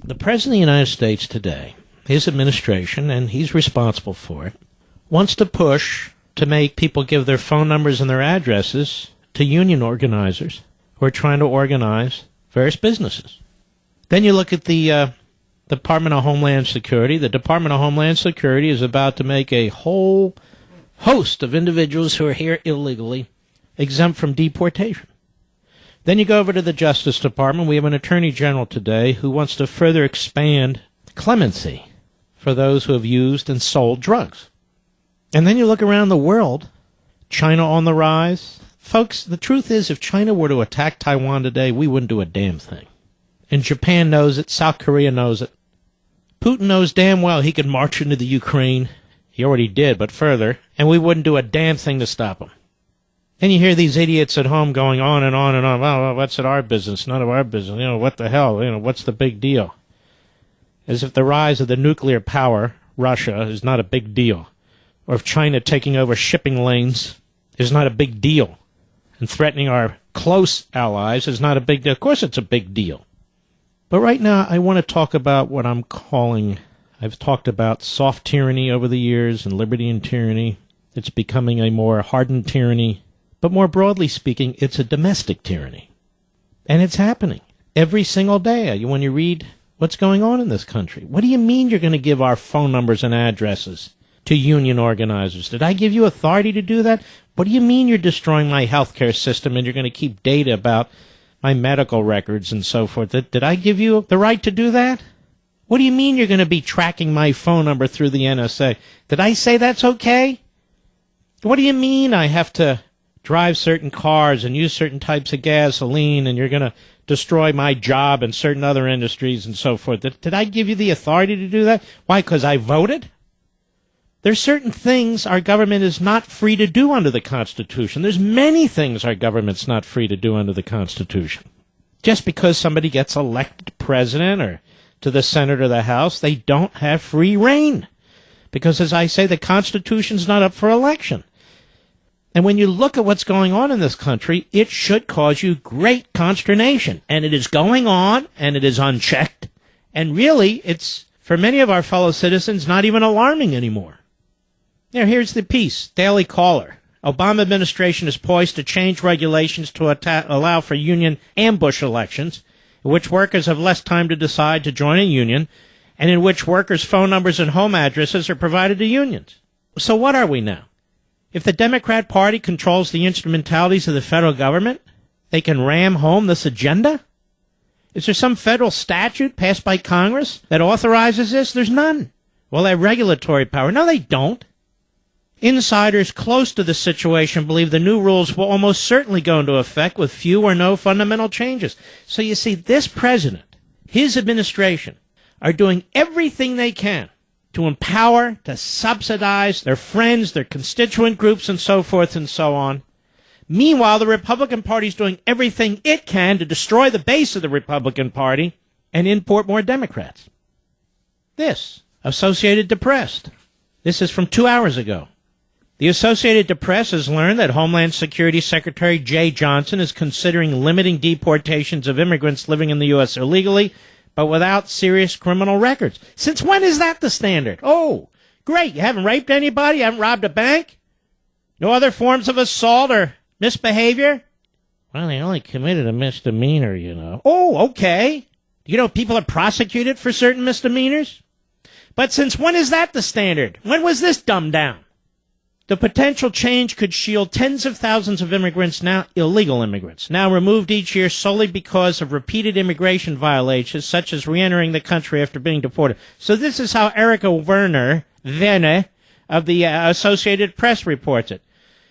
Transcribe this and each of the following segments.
The President of the United States today, his administration, and he's responsible for it, wants to push to make people give their phone numbers and their addresses to union organizers who are trying to organize various businesses. Then you look at the Department of Homeland Security. The Department of Homeland Security is about to make a whole host of individuals who are here illegally exempt from deportation. Then you go over to the Justice Department. We have an Attorney General today who wants to further expand clemency for those who have used and sold drugs. And then you look around the world, China on the rise. Folks, the truth is, if China were to attack Taiwan today, we wouldn't do a damn thing. And Japan knows it. South Korea knows it. Putin knows damn well he could march into the Ukraine. He already did, but further. And we wouldn't do a damn thing to stop him. And you hear these idiots at home going on and on and on. Well, what's it our business? None of our business. What the hell? What's the big deal? As if the rise of the nuclear power, Russia, is not a big deal. Or if China taking over shipping lanes is not a big deal. And threatening our close allies is not a big deal. Of course it's a big deal. But right now I want to talk about what I'm calling, I've talked about soft tyranny over the years and liberty and tyranny. It's becoming a more hardened tyranny. But more broadly speaking, it's a domestic tyranny. And it's happening every single day when you read what's going on in this country. What do you mean you're going to give our phone numbers and addresses to union organizers? Did I give you authority to do that? What do you mean you're destroying my healthcare system and you're going to keep data about my medical records and so forth? Did I give you the right to do that? What do you mean you're going to be tracking my phone number through the NSA? Did I say that's okay? What do you mean I have to drive certain cars and use certain types of gasoline and you're going to destroy my job and certain other industries and so forth? Did I give you the authority to do that? Why? Because I voted? There's certain things our government is not free to do under the Constitution. There's many things our government's not free to do under the Constitution. Just because somebody gets elected president or to the Senate or the House, they don't have free reign. Because, as I say, the Constitution's not up for election. And when you look at what's going on in this country, it should cause you great consternation. And it is going on, and it is unchecked. And really, it's, for many of our fellow citizens, not even alarming anymore. Here's the piece, Daily Caller. Obama administration is poised to change regulations to allow for union ambush elections, in which workers have less time to decide to join a union, and in which workers' phone numbers and home addresses are provided to unions. So what are we now? If the Democrat Party controls the instrumentalities of the federal government, they can ram home this agenda? Is there some federal statute passed by Congress that authorizes this? There's none. Well, they have regulatory power. No, they don't. Insiders close to the situation believe the new rules will almost certainly go into effect with few or no fundamental changes. So you see, this president, his administration, are doing everything they can to empower, to subsidize their friends, their constituent groups, and so forth and so on. Meanwhile, the Republican Party is doing everything it can to destroy the base of the Republican Party and import more Democrats. This, Associated Press. This is from 2 hours ago. The Associated Press has learned that Homeland Security Secretary Jay Johnson is considering limiting deportations of immigrants living in the U.S. illegally, but without serious criminal records. Since when is that the standard? Oh, great. You haven't raped anybody? You haven't robbed a bank? No other forms of assault or misbehavior? Well, they only committed a misdemeanor, you know. Oh, okay. People are prosecuted for certain misdemeanors? But since when is that the standard? When was this dumbed down? The potential change could shield tens of thousands of immigrants, now illegal immigrants, now removed each year solely because of repeated immigration violations, such as reentering the country after being deported. So this is how Erica Werner of the Associated Press reports it.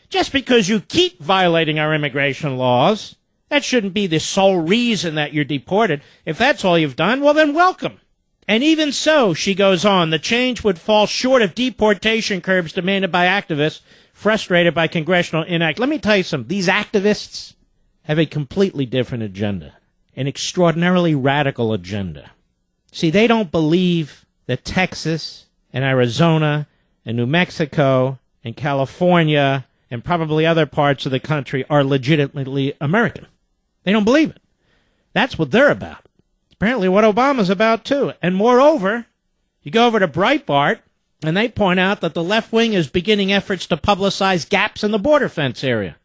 Just because you keep violating our immigration laws, that shouldn't be the sole reason that you're deported. If that's all you've done, well then welcome. And even so, she goes on, the change would fall short of deportation curbs demanded by activists frustrated by congressional inaction. Let me tell you something. These activists have a completely different agenda, an extraordinarily radical agenda. See, they don't believe that Texas and Arizona and New Mexico and California and probably other parts of the country are legitimately American. They don't believe it. That's what they're about. Apparently what Obama's about, too. And moreover, you go over to Breitbart, and they point out that the left wing is beginning efforts to publicize gaps in the border fence area.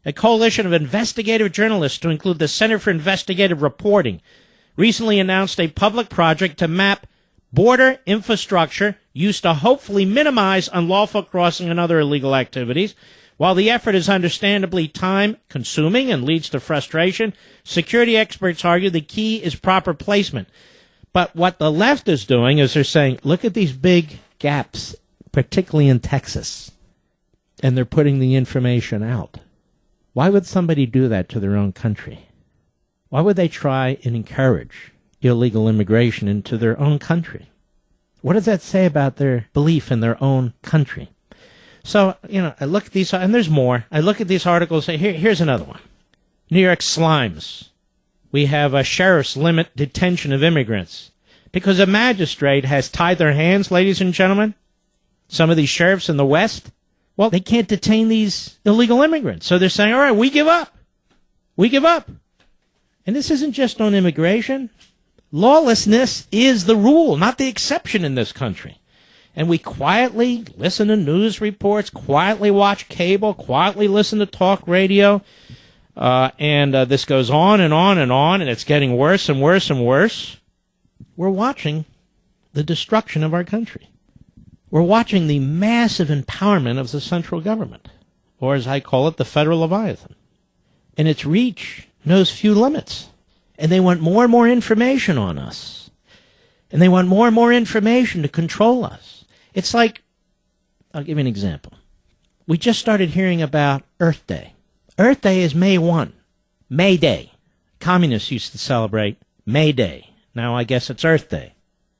A coalition of investigative journalists, to include the Center for Investigative Reporting, recently announced a public project to map border infrastructure used to hopefully minimize unlawful crossing and other illegal activities. While the effort is understandably time-consuming and leads to frustration, security experts argue the key is proper placement. But what the left is doing is they're saying, look at these big gaps, particularly in Texas, and they're putting the information out. Why would somebody do that to their own country? Why would they try and encourage illegal immigration into their own country? What does that say about their belief in their own country? So, I look at these, and there's more. I look at these articles and say, here's another one. New York slimes. We have sheriffs limit detention of immigrants because a magistrate has tied their hands, ladies and gentlemen. Some of these sheriffs in the West, well, they can't detain these illegal immigrants. So they're saying, all right, we give up. We give up. And this isn't just on immigration. Lawlessness is the rule, not the exception in this country. And we quietly listen to news reports, quietly watch cable, quietly listen to talk radio. And this goes on and on and on, and it's getting worse and worse and worse. We're watching the destruction of our country. We're watching the massive empowerment of the central government, or as I call it, the federal Leviathan. And its reach knows few limits. And they want more and more information on us. And they want more and more information to control us. It's like, I'll give you an example. We just started hearing about Earth Day. Earth Day is May 1. May Day. Communists used to celebrate May Day. Now I guess it's Earth Day.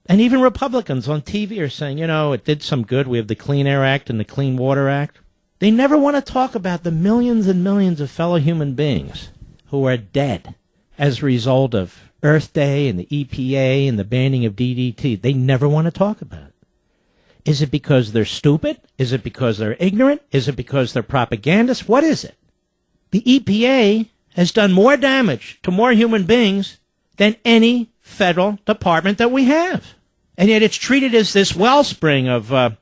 And even Republicans on TV are saying, it did some good. We have the Clean Air Act and the Clean Water Act. They never want to talk about the millions and millions of fellow human beings who are dead as a result of Earth Day and the EPA and the banning of DDT. They never want to talk about it. Is it because they're stupid? Is it because they're ignorant? Is it because they're propagandists? What is it? The EPA has done more damage to more human beings than any federal department that we have. And yet it's treated as this wellspring of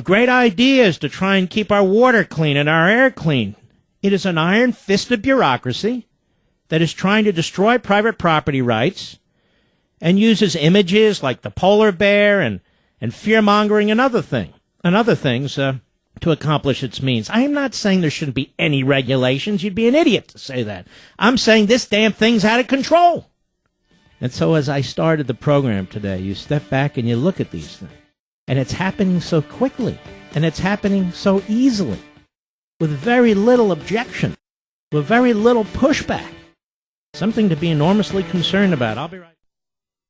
great ideas to try and keep our water clean and our air clean. It is an iron-fisted bureaucracy that is trying to destroy private property rights and uses images like the polar bear and fear-mongering and other things to accomplish its means. I am not saying there shouldn't be any regulations. You'd be an idiot to say that. I'm saying this damn thing's out of control. And so as I started the program today, you step back and you look at these things. And it's happening so quickly. And it's happening so easily. With very little objection. With very little pushback. Something to be enormously concerned about. I'll be right back.